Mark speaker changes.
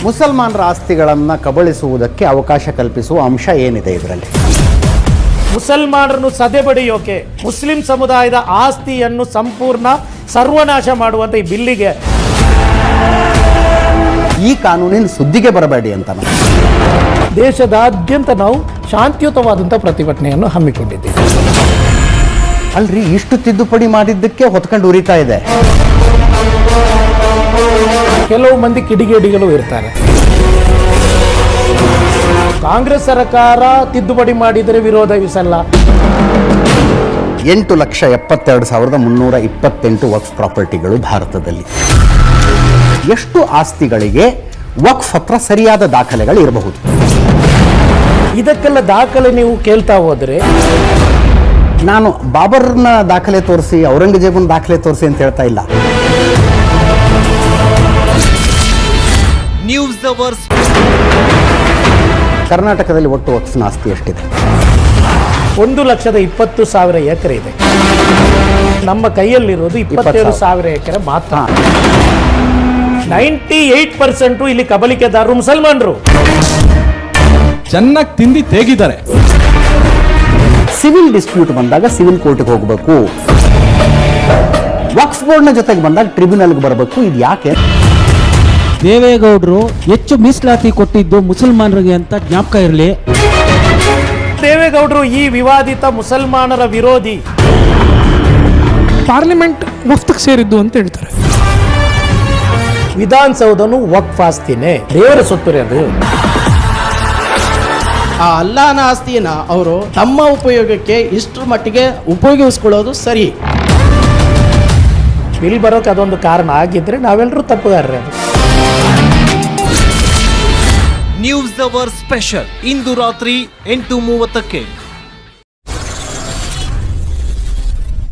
Speaker 1: ಮುಸಲ್ಮಾನರ ಆಸ್ತಿಗಳನ್ನು ಕಬಳಿಸುವುದಕ್ಕೆ ಅವಕಾಶ ಕಲ್ಪಿಸುವ ಅಂಶ ಏನಿದೆ ಇದರಲ್ಲಿ?
Speaker 2: ಮುಸಲ್ಮಾನರನ್ನು ಸದೆಬಡಿಯೋಕೆ ಮುಸ್ಲಿಂ ಸಮುದಾಯದ ಆಸ್ತಿಯನ್ನು ಸಂಪೂರ್ಣ ಸರ್ವನಾಶ ಮಾಡುವಂಥ ಈ ಬಿಲ್ಲಿಗೆ
Speaker 1: ಈ ಕಾನೂನಿನ ಸುದ್ದಿಗೆ ಬರಬೇಡಿ ಅಂತ
Speaker 2: ದೇಶದಾದ್ಯಂತ ನಾವು ಶಾಂತಿಯುತವಾದಂಥ ಪ್ರತಿಭಟನೆಯನ್ನು ಹಮ್ಮಿಕೊಂಡಿದ್ದೇವೆ.
Speaker 1: ಅಲ್ರಿ, ಇಷ್ಟು ತಿದ್ದುಪಡಿ ಮಾಡಿದ್ದಕ್ಕೆ ಹೊತ್ಕೊಂಡು ಉರಿತಾ ಇದೆ.
Speaker 2: ಕೆಲವು ಮಂದಿ ಕಿಡಿಗೇಡಿಗಳು ಇರ್ತಾರೆ. ಕಾಂಗ್ರೆಸ್ ಸರ್ಕಾರ ತಿದ್ದುಪಡಿ ಮಾಡಿದರೆ ವಿರೋಧವಿಸಲ್ಲ.
Speaker 1: 8,72,328 ವಕ್ಫ್ ಪ್ರಾಪರ್ಟಿಗಳು ಭಾರತದಲ್ಲಿ. ಎಷ್ಟು ಆಸ್ತಿಗಳಿಗೆ ವಕ್ಫ್ ಹತ್ರ ಸರಿಯಾದ ದಾಖಲೆಗಳು ಇರಬಹುದು?
Speaker 2: ಇದಕ್ಕೆಲ್ಲ ದಾಖಲೆ ನೀವು ಕೇಳ್ತಾ ಹೋದ್ರೆ,
Speaker 1: ನಾನು ಬಾಬರ್ನ ದಾಖಲೆ ತೋರಿಸಿ, ಔರಂಗಜೇಬನ ದಾಖಲೆ ತೋರಿಸಿ ಅಂತ ಹೇಳ್ತಾ ಇಲ್ಲ.
Speaker 3: News hours.
Speaker 1: ಕರ್ನಾಟಕದಲ್ಲಿ ಒಟ್ಟು ವಕ್ಫ್ನ ಆಸ್ತಿ ಎಷ್ಟಿದೆ?
Speaker 2: 1,20,000 ಎಕರೆ ಇದೆ. ನಮ್ಮ ಕೈಯಲ್ಲಿರೋದು 27,000 ಎಕರೆ ಮಾತ್ರ. 98% ಇಲ್ಲಿ ಕಬಲಿಕೆದಾರರು ಮುಸಲ್ಮಾನರು.
Speaker 4: ಚೆನ್ನಾಗಿ ತಿಂದಿ ತೇಗಿದ್ದಾರೆ.
Speaker 1: ಸಿವಿಲ್ ಡಿಸ್ಪ್ಯೂಟ್ ಬಂದಾಗ ಸಿವಿಲ್ ಕೋರ್ಟ್ಗೆ ಹೋಗಬೇಕು. ವಕ್ಫ್ ಬೋರ್ಡ್ನ ಜೊತೆಗೆ ಬಂದಾಗ ಟ್ರಿಬ್ಯುನಲ್ಗೆ ಬರಬೇಕು. ಇದು ಯಾಕೆ?
Speaker 5: ದೇವೇಗೌಡರು ಹೆಚ್ಚು ಮೀಸಲಾತಿ ಕೊಟ್ಟಿದ್ದು ಮುಸಲ್ಮಾನರಿಗೆ ಅಂತ ಜ್ಞಾಪಕ ಇರಲಿ.
Speaker 2: ದೇವೇಗೌಡರು ಈ ವಿವಾದಿತ ಮುಸಲ್ಮಾನರ ವಿರೋಧಿ.
Speaker 6: ಪಾರ್ಲಿಮೆಂಟ್ ವಫ್ತಿಗೆ ಸೇರಿದ್ದು ಅಂತ ಹೇಳ್ತಾರೆ.
Speaker 2: ವಿಧಾನಸೌಧನು ವಕ್ಫ್ ಆಸ್ತಿನೇ, ದೇವರ ಸೊತ್ತುರೆ ಅದು.
Speaker 7: ಆ ಅಲ್ಲಾಹನ ಆಸ್ತಿಯನ್ನ ಅವರು ತಮ್ಮ ಉಪಯೋಗಕ್ಕೆ ಇಷ್ಟರ ಮಟ್ಟಿಗೆ ಉಪಯೋಗಿಸ್ಕೊಳ್ಳೋದು ಸರಿ.
Speaker 2: ಬಿಲ್ ಬರೋಕೆ ಅದೊಂದು ಕಾರಣ ಆಗಿದ್ರೆ ನಾವೆಲ್ಲರೂ ತಪ್ಪುಗಾರರೇ. ಅದು
Speaker 3: ನ್ಯೂಸ್ ಅವರ್ ಸ್ಪೆಷಲ್ ಇಂದು ರಾತ್ರಿ 8:30ಕ್ಕೆ.